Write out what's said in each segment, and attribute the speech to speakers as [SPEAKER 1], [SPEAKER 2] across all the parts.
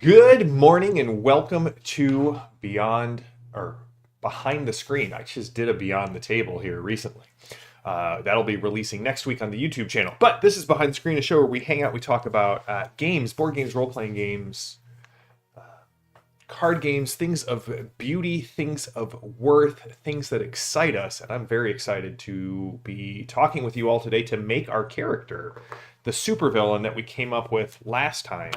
[SPEAKER 1] Good morning and welcome to Beyond or Behind the Screen. I just did a Beyond the Table here recently. That'll be releasing next week on the YouTube channel. But this is Behind the Screen, a show where we hang out, we talk about games, board games, role playing games, card games, things of beauty, things of worth, things that excite us. And I'm very excited to be talking with you all today to make our character the supervillain that we came up with last time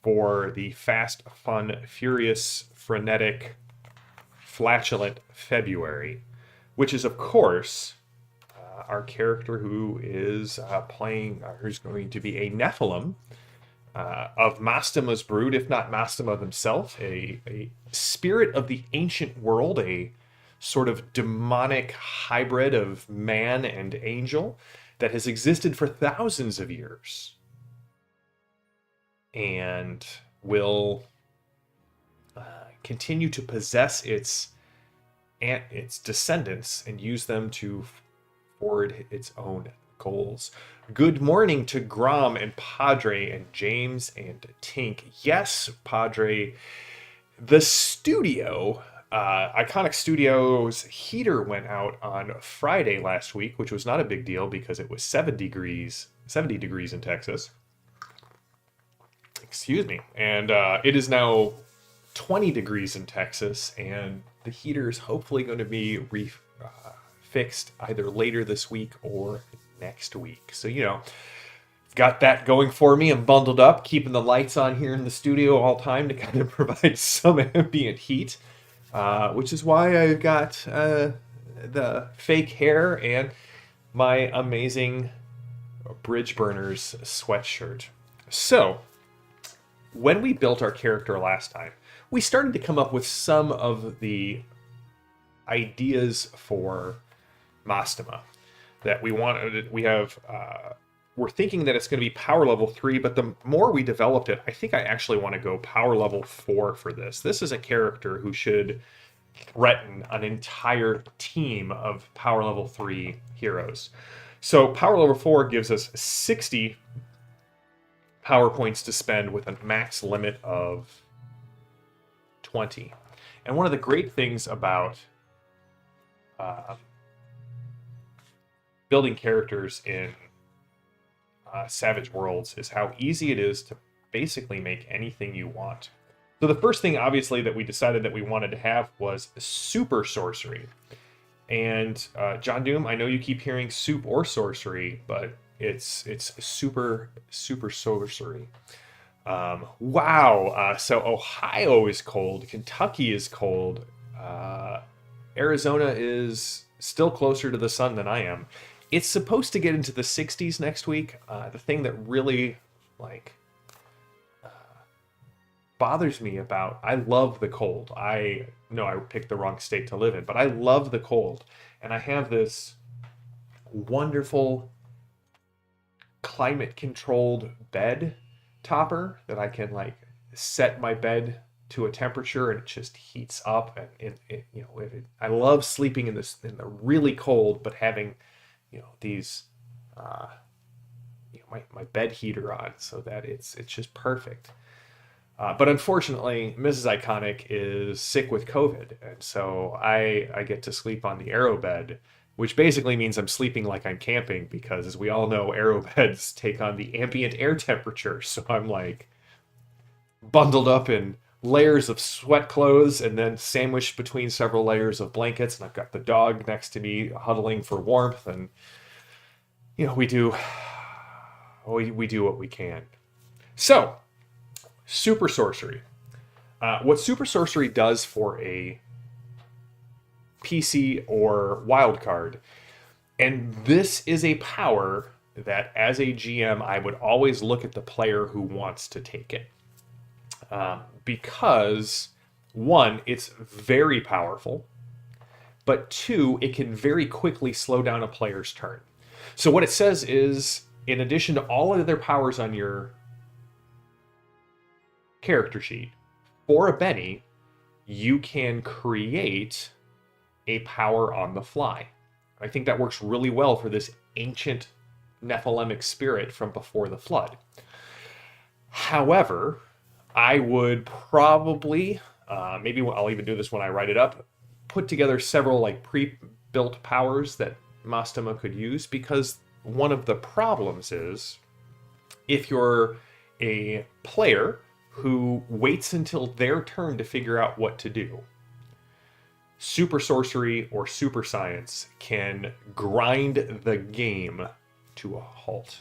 [SPEAKER 1] for the fast, fun, furious, frenetic, flatulent February, which is, of course, our character who is who's going to be a Nephilim of Mastima's brood, if not Mastima himself, a spirit of the ancient world, a sort of demonic hybrid of man and angel that has existed for thousands of years and will continue to possess its descendants and use them to forward its own goals. Good morning to Grom and Padre and James and Tink. Yes, Padre, the studio, Iconic Studios heater went out on Friday last week, which was not a big deal because it was 70 degrees in Texas. Excuse me. And it is now 20 degrees in Texas, and the heater is hopefully going to be fixed either later this week or next week. So, got that going for me. I'm bundled up, keeping the lights on here in the studio all time to kind of provide some ambient heat, which is why I've got the fake hair and my amazing Bridge Burners sweatshirt. So, when we built our character last time, we started to come up with some of the ideas for Mastima that we wanted. We're thinking that it's going to be power level 3, but the more we developed it, I think I actually want to go power level 4 for this. This is a character who should threaten an entire team of power level 3 heroes. So power level 4 gives us 60 power points to spend with a max limit of 20. And one of the great things about building characters in Savage Worlds is how easy it is to basically make anything you want. So the first thing, obviously, that we decided that we wanted to have was super sorcery. And John Doom, I know you keep hearing soup or sorcery, but it's super sorcery. Wow. So Ohio is cold. Kentucky is cold. Arizona is still closer to the sun than I am. It's supposed to get into the 60s next week. The thing that really bothers me about, I love the cold. I know I picked the wrong state to live in, but I love the cold. And I have this wonderful climate controlled bed topper that I can set my bed to a temperature and it just heats up, and I love sleeping in the really cold, but having these my bed heater on so that it's just perfect. But unfortunately, Mrs. Iconic is sick with COVID, and so I get to sleep on the arrow bed, which basically means I'm sleeping like I'm camping because, as we all know, arrow beds take on the ambient air temperature. So I'm bundled up in layers of sweat clothes and then sandwiched between several layers of blankets. And I've got the dog next to me huddling for warmth. And, we do what we can. So, super sorcery. What super sorcery does for a PC or wild card, and this is a power that as a GM I would always look at the player who wants to take it, because one, it's very powerful, but two, it can very quickly slow down a player's turn. So what it says is, in addition to all of their powers on your character sheet, for a Benny, you can create a power on the fly. I think that works really well for this ancient Nephilimic spirit from before the flood. However, I would probably, maybe I'll even do this when I write it up, put together several like pre-built powers that Mastema could use, because one of the problems is if you're a player who waits until their turn to figure out what to do, super sorcery or super science can grind the game to a halt.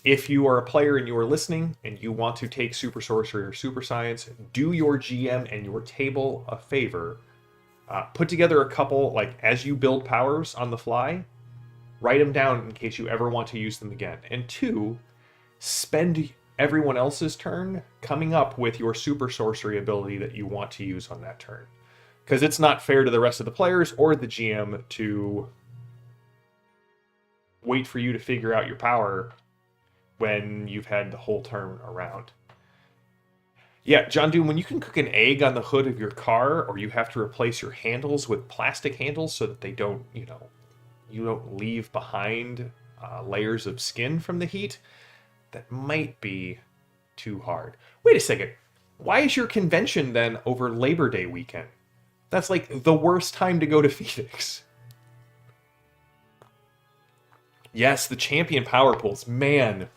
[SPEAKER 1] If you are a player and you are listening and you want to take super sorcery or super science, do your GM and your table a favor. Put together a couple, like as you build powers on the fly, write them down in case you ever want to use them again. And two, spend everyone else's turn coming up with your super sorcery ability that you want to use on that turn. Because it's not fair to the rest of the players or the GM to wait for you to figure out your power when you've had the whole turn around. Yeah, John Doom, when you can cook an egg on the hood of your car, or you have to replace your handles with plastic handles so that they don't, you don't leave behind layers of skin from the heat, that might be too hard. Wait a second. Why is your convention then over Labor Day weekend? That's like the worst time to go to Phoenix. Yes, the champion power pools. Man.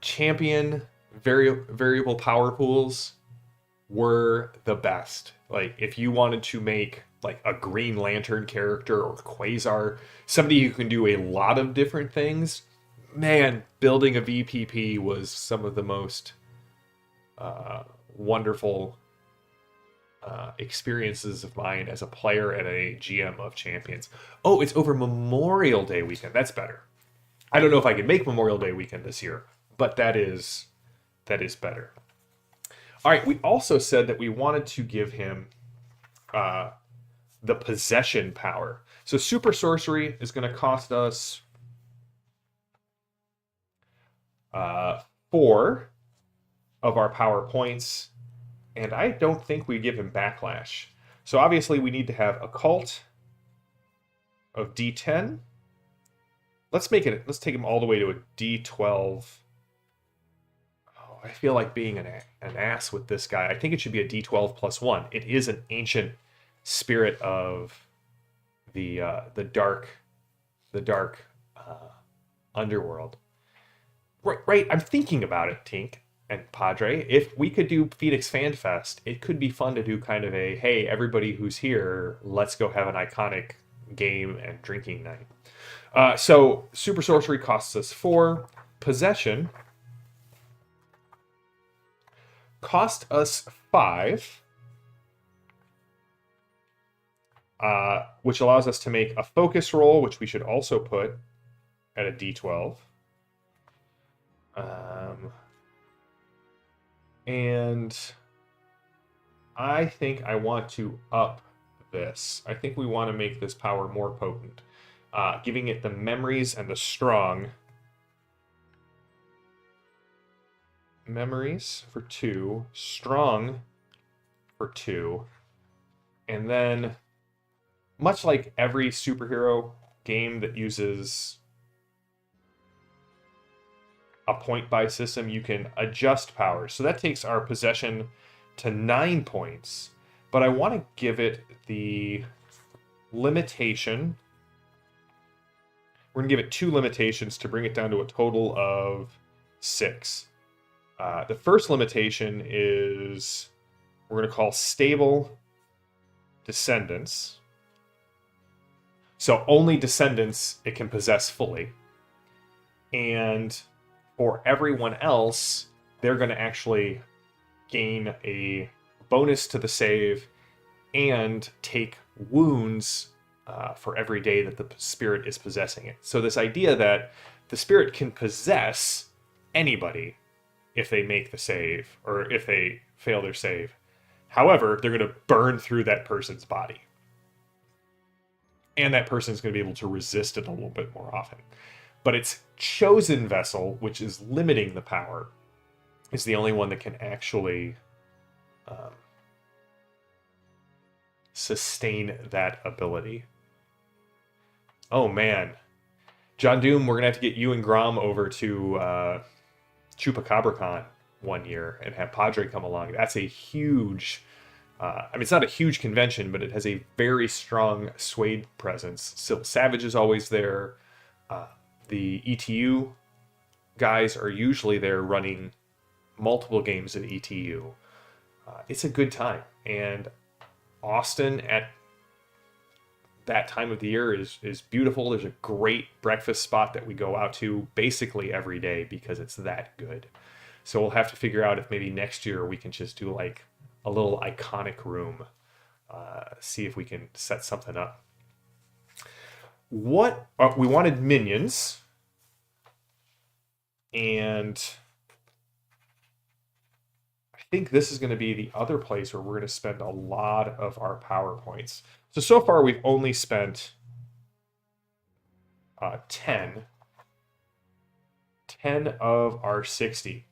[SPEAKER 1] Champion variable power pools were the best. Like, if you wanted to make like a Green Lantern character or Quasar, somebody who can do a lot of different things, man, building a VPP was some of the most wonderful experiences of mine as a player and a GM of Champions. Oh, it's over Memorial Day weekend. That's better. I don't know if I can make Memorial Day weekend this year, but that is better. All right, we also said that we wanted to give him the possession power. So super sorcery is going to cost us 4 of our power points, and I don't think we give him backlash. So obviously we need to have occult of D10. Let's take him all the way to a D12. Oh, I feel like being an ass with this guy. I think it should be a D12 plus 1. It is an ancient spirit of the dark underworld. Right. I'm thinking about it, Tink and Padre. If we could do Phoenix Fan Fest, it could be fun to do kind of a, hey, everybody who's here, let's go have an iconic game and drinking night. So super sorcery costs us 4. Possession cost us 5. Which allows us to make a focus roll, which we should also put at a D12. And I think I want to up this. I think we want to make this power more potent. Giving it the memories and the strong. Memories for 2. Strong for 2. And then, much like every superhero game that uses a point buy system, you can adjust powers. So that takes our possession to 9 points. But I want to give it the limitation. We're going to give it 2 limitations to bring it down to a total of 6. The first limitation is we're going to call stable descendants. So only descendants it can possess fully. And for everyone else, they're going to actually gain a bonus to the save and take wounds for every day that the spirit is possessing it. So this idea that the spirit can possess anybody if they make the save, or if they fail their save. However, they're going to burn through that person's body. And that person's going to be able to resist it a little bit more often. But its chosen vessel, which is limiting the power, is the only one that can actually sustain that ability. Oh man. John Doom, we're gonna have to get you and Grom over to ChupacabraCon one year and have Padre come along. That's a huge. I mean, it's not a huge convention, but it has a very strong Suede presence. Silver Savage is always there. The ETU guys are usually there running multiple games of ETU. It's a good time, and Austin at that time of the year is beautiful. There's a great breakfast spot that we go out to basically every day because it's that good. So we'll have to figure out if maybe next year we can just do like a little iconic room, see if we can set something up. What we wanted minions, and I think this is going to be the other place where we're going to spend a lot of our PowerPoints. So far we've only spent 10 of our 60.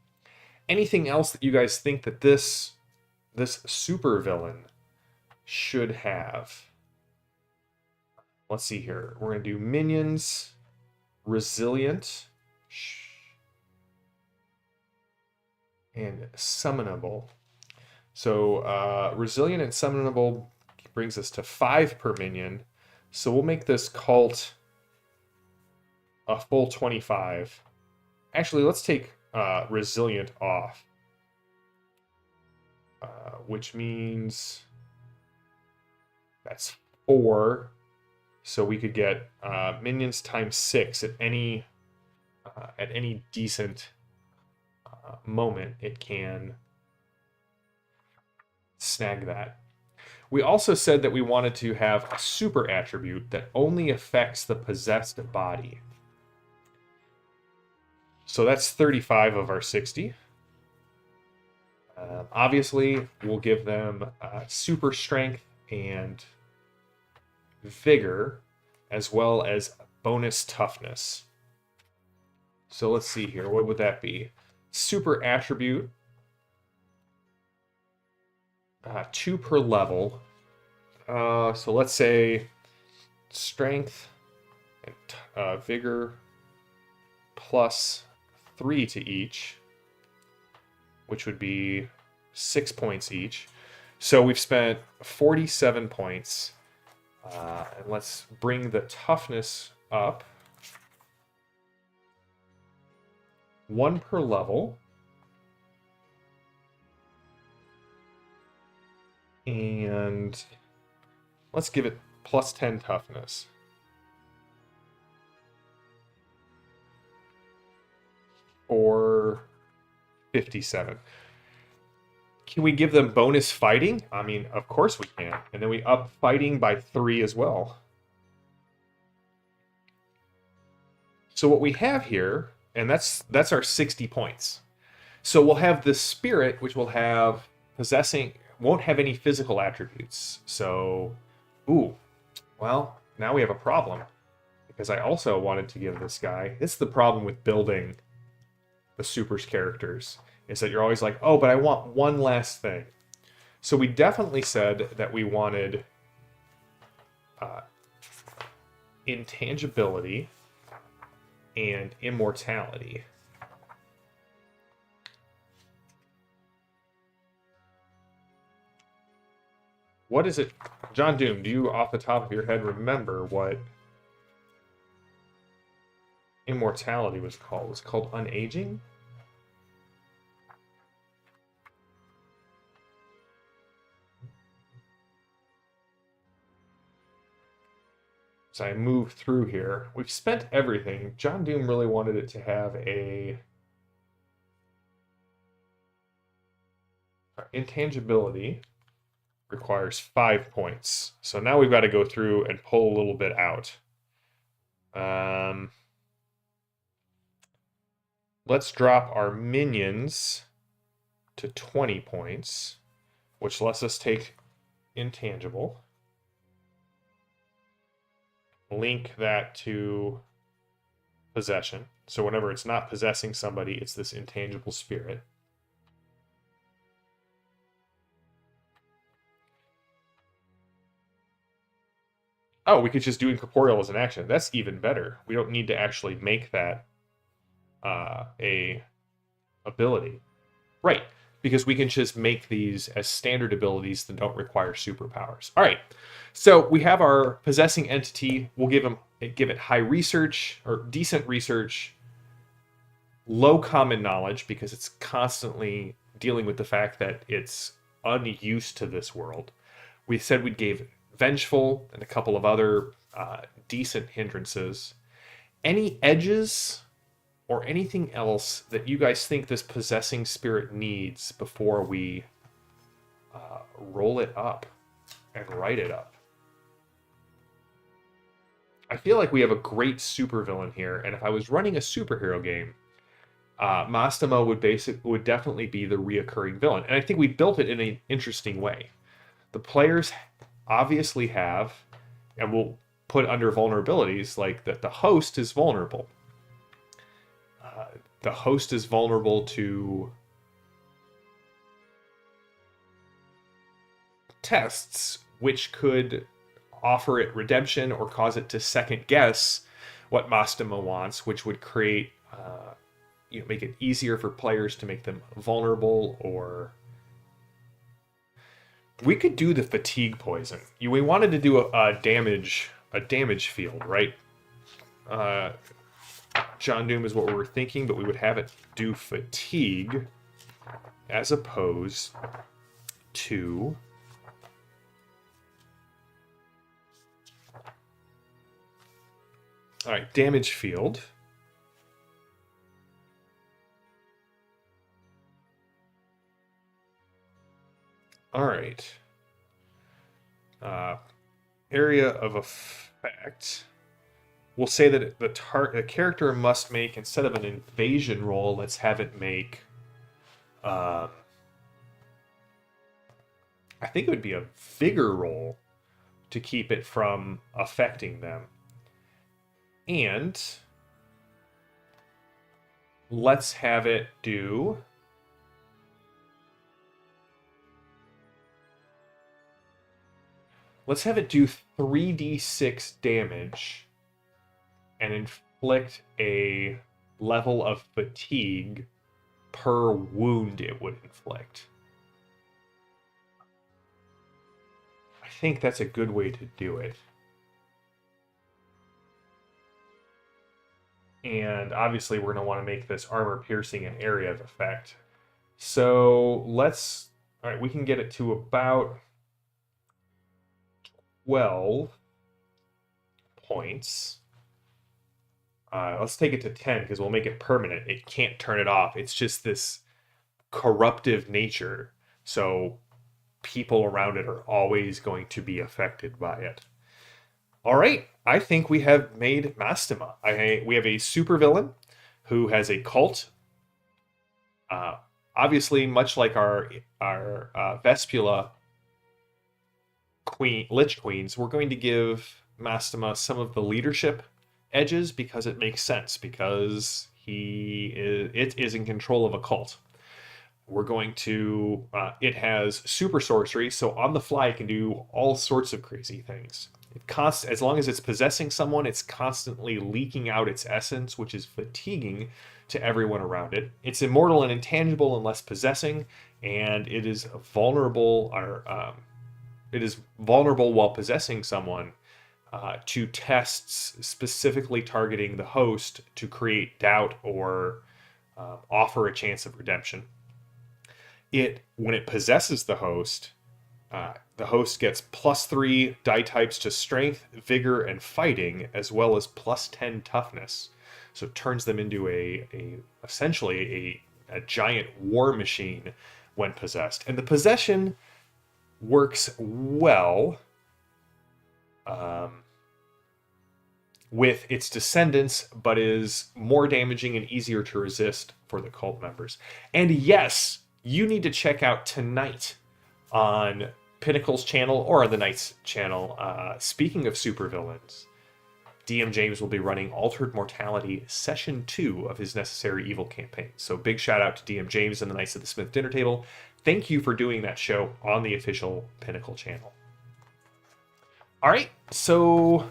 [SPEAKER 1] Anything else that you guys think that this supervillain should have? Let's see here. We're going to do minions, resilient, and summonable. So resilient and summonable brings us to 5 per minion. So we'll make this cult a full 25. Actually, let's take resilient off. Which means that's 4. So we could get minions times 6 at any decent moment. It can snag that. We also said that we wanted to have a super attribute that only affects the possessed body. So that's 35 of our 60. Obviously, we'll give them super strength and vigor, as well as bonus toughness. So let's see here. What would that be? Super attribute. 2 per level. So let's say strength and vigor plus 3 to each, which would be 6 points each. So we've spent 47 points. And let's bring the toughness up. 1 per level. And let's give it plus 10 toughness. Or 57. Can we give them bonus fighting? I mean, of course we can. And then we up fighting by 3 as well. So what we have here, and that's our 60 points. So we'll have the spirit, which will have possessing, won't have any physical attributes. So, well, now we have a problem. Because I also wanted to give this guy, it's the problem with building the supers characters, is that you're always like, oh, but I want one last thing. So we definitely said that we wanted intangibility and immortality. What is it? John Doom, do you off the top of your head remember what immortality was called? It was called unaging? So I move through here. We've spent everything. John Doom really wanted it to have a intangibility. Requires 5 points. So now we've got to go through and pull a little bit out. Let's drop our minions to 20 points, which lets us take intangible. Link that to possession. So whenever it's not possessing somebody, it's this intangible spirit. Oh, we could just do incorporeal as an action. That's even better. We don't need to actually make that a ability. Right, because we can just make these as standard abilities that don't require superpowers. All right, so we have our possessing entity. We'll give it high research or decent research, low common knowledge because it's constantly dealing with the fact that it's unused to this world. We said we'd give vengeful and a couple of other decent hindrances. Any edges or anything else that you guys think this possessing spirit needs before we roll it up and write it up? I feel like we have a great supervillain here, and if I was running a superhero game, Mastema would definitely be the reoccurring villain, and I think we built it in an interesting way. The players obviously have, and we'll put under vulnerabilities, like that the host is vulnerable. The host is vulnerable to tests, which could offer it redemption or cause it to second guess what Mastema wants, which would create, make it easier for players to make them vulnerable. Or we could do the fatigue poison. We wanted to do a damage field, right? John Doom is what we were thinking, but we would have it do fatigue as opposed to all right, damage field. All right. Area of effect. We'll say that the character must make, instead of an invasion roll, let's have it make, I think it would be a vigor roll to keep it from affecting them. And let's have it do Let's have it do 3d6 damage and inflict a level of fatigue per wound it would inflict. I think that's a good way to do it. And obviously we're going to want to make this armor piercing an area of effect. So let's... Alright, we can get it to about 12 points. Let's take it to 10 because we'll make it permanent. It can't turn it off. It's just this corruptive nature. So people around it are always going to be affected by it. All right, I think we have made Mastema. We have a supervillain who has a cult. Obviously, much like our Vespula Lich Queens, we're going to give Mastema some of the leadership edges because it makes sense, because it is in control of a cult. We're going to, it has super sorcery, so on the fly it can do all sorts of crazy things. As long as it's possessing someone, it's constantly leaking out its essence, which is fatiguing to everyone around it. It's immortal and intangible unless possessing, and it is vulnerable, while possessing someone to tests specifically targeting the host to create doubt or offer a chance of redemption. When it possesses the host gets +3 die types to strength, vigor, and fighting, as well as +10 toughness. So it turns them into essentially a giant war machine when possessed. And the possession works well with its descendants, but is more damaging and easier to resist for the cult members. And yes, you need to check out tonight on Pinnacle's channel or on the Knight's channel. Speaking of supervillains, DM James will be running Altered Mortality Session 2 of his Necessary Evil campaign. So big shout out to DM James and the Knights of the Smith Dinner Table. Thank you for doing that show on the official Pinnacle channel. All right, so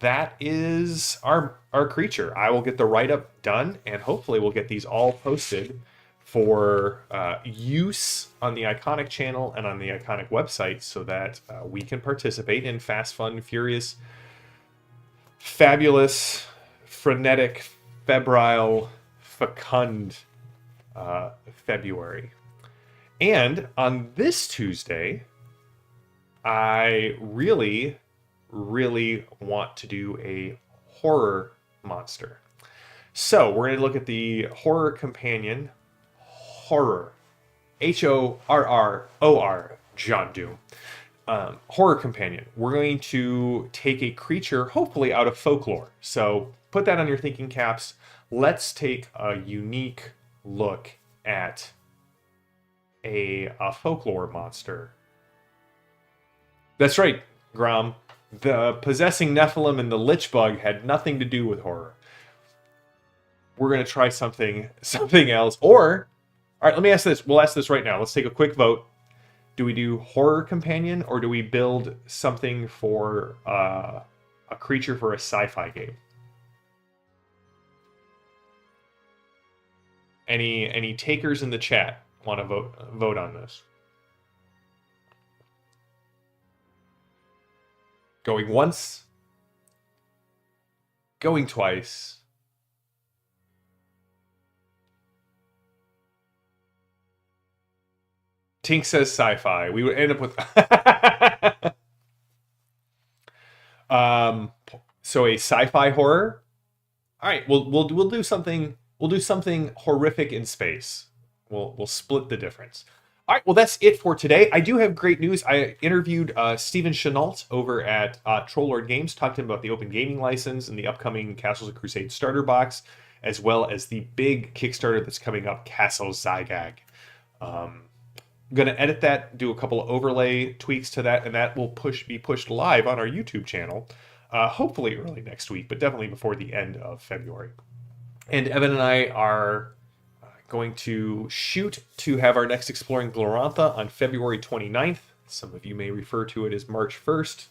[SPEAKER 1] that is our creature. I will get the write-up done, and hopefully we'll get these all posted for use on the Iconic channel and on the Iconic website so that we can participate in Fast, Fun, Furious, Fabulous, Frenetic, Febrile, Fecund February. And on this Tuesday, I really want to do a horror monster. So we're going to look at the horror companion, horror, HORROR, John Doom. Horror companion. We're going to take a creature, hopefully out of folklore. So put that on your thinking caps. Let's take a unique look at a folklore monster. That's right, Grom. The possessing Nephilim and the Lich Bug had nothing to do with horror. We're going to try something else. Or, all right, let me ask this. We'll ask this right now. Let's take a quick vote. Do we do horror companion, or do we build something for a creature for a sci-fi game? Any takers in the chat want to vote on this? Going once, going twice. Tink says sci-fi. We would end up with so a sci-fi horror. All right, we'll do something. We'll do something horrific in space. We'll split the difference. All right, well, that's it for today. I do have great news. I interviewed Steven Chenault over at Trollord Games, talked to him about the Open Gaming License and the upcoming Castles of Crusade starter box, as well as the big Kickstarter that's coming up, Castle Zygag. I'm going to edit that, do a couple of overlay tweaks to that, and that will be pushed live on our YouTube channel, hopefully early next week, but definitely before the end of February. And Evan and I are going to shoot to have our next Exploring Glorantha on February 29th. Some of you may refer to it as March 1st.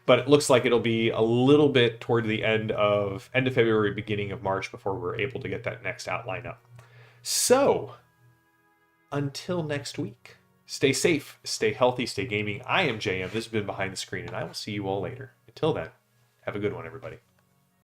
[SPEAKER 1] But it looks like it'll be a little bit toward the end of February, beginning of March before we're able to get that next outline up. So, until next week, stay safe, stay healthy, stay gaming. I am JM. This has been Behind the Screen, and I will see you all later. Until then, have a good one, everybody.